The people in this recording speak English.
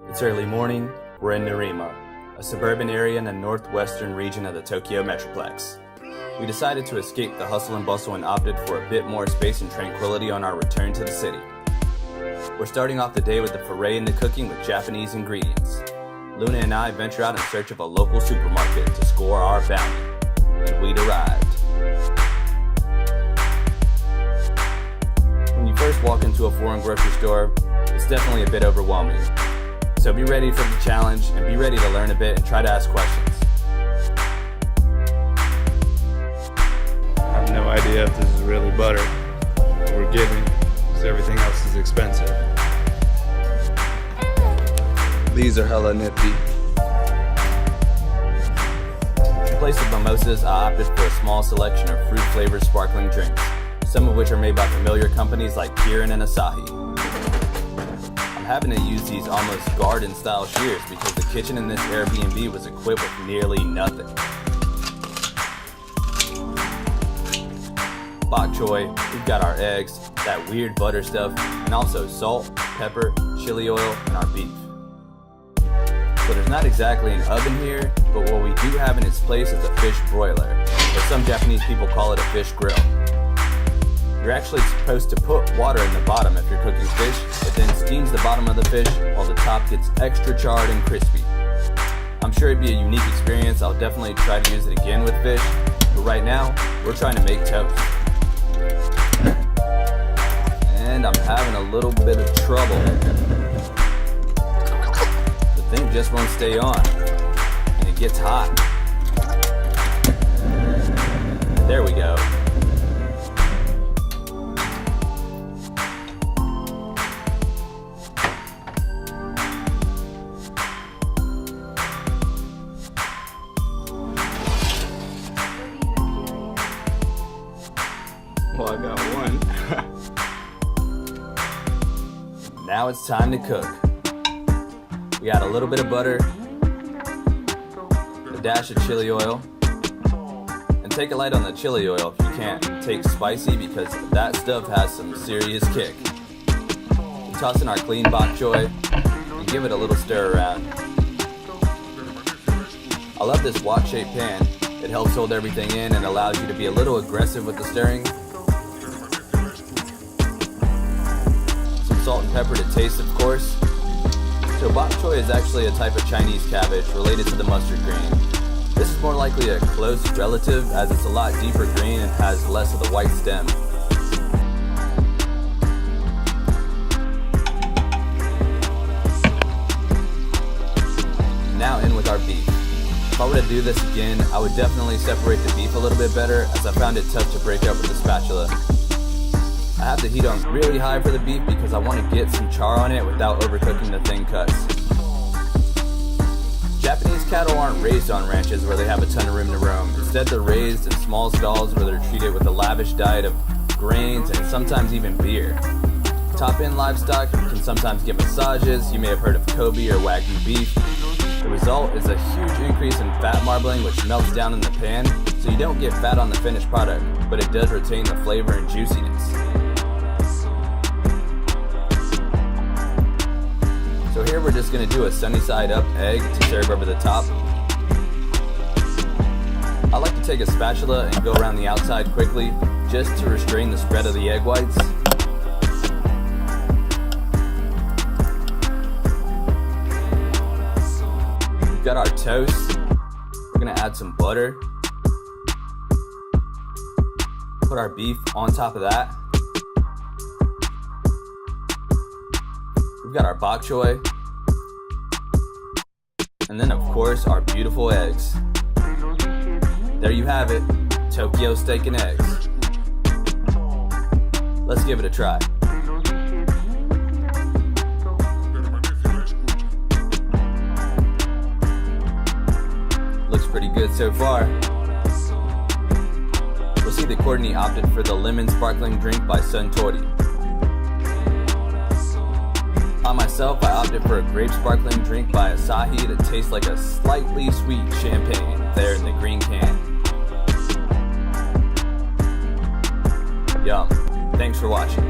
It's early morning, we're in Nerima, a suburban area in the northwestern region of the Tokyo Metroplex. We decided to escape the hustle and bustle and opted for a bit more space and tranquility on our return to the city. We're starting off the day with a foray into cooking with Japanese ingredients. Luna and I venture out in search of a local supermarket to score our bounty, and we'd arrived. When you first walk into a foreign grocery store, it's definitely a bit overwhelming. So be ready for the challenge and be ready to learn a bit and try to ask questions. I have no idea if this is really butter we're getting, because everything else is expensive. These are hella nifty. In place of mimosas, I opted for a small selection of fruit-flavored sparkling drinks, some of which are made by familiar companies like Kirin and Asahi. I'm having to use these almost garden-style shears because the kitchen in this Airbnb was equipped with nearly nothing. Bok choy, we've got our eggs, that weird butter stuff, and also salt, pepper, chili oil, and our beef. So there's not exactly an oven here, but what we do have in its place is a fish broiler, or some Japanese people call it a fish grill. You're actually supposed to put water in the bottom if you're cooking fish. It then steams the bottom of the fish while the top gets extra charred and crispy. I'm sure it'd be a unique experience. I'll definitely try to use it again with fish, but right now, we're trying to make toast. And I'm having a little bit of trouble. The thing just won't stay on, and it gets hot. There we go. Well, I got one. Now it's time to cook. We add a little bit of butter, a dash of chili oil, and take it light on the chili oil if you can't take spicy because that stuff has some serious kick. We toss in our clean bok choy and give it a little stir around. I love this wok-shaped pan. It helps hold everything in and allows you to be a little aggressive with the stirring. Salt and pepper to taste, of course. So bok choy is actually a type of Chinese cabbage related to the mustard green. This is more likely a close relative as it's a lot deeper green and has less of the white stem. Now in with our beef. If I were to do this again, I would definitely separate the beef a little bit better as I found it tough to break up with the spatula. I have the heat on really high for the beef because I want to get some char on it without overcooking the thin cuts. Japanese cattle aren't raised on ranches where they have a ton of room to roam. Instead, they're raised in small stalls where they're treated with a lavish diet of grains and sometimes even beer. Top-end livestock can sometimes get massages. You may have heard of Kobe or Wagyu beef. The result is a huge increase in fat marbling, which melts down in the pan, so you don't get fat on the finished product, but it does retain the flavor and juiciness. So here we're just going to do a sunny side up egg to serve over the top. I like to take a spatula and go around the outside quickly just to restrain the spread of the egg whites. We've got our toast. We're going to add some butter. Put our beef on top of that. We've got our bok choy, and then of course our beautiful eggs. There you have it, Tokyo steak and eggs. Let's give it a try. Looks pretty good so far. We'll see that Courtney opted for the lemon sparkling drink by Suntory. On myself, I opted for a grape sparkling drink by Asahi that tastes like a slightly sweet champagne there in the green can. Yum. Thanks for watching.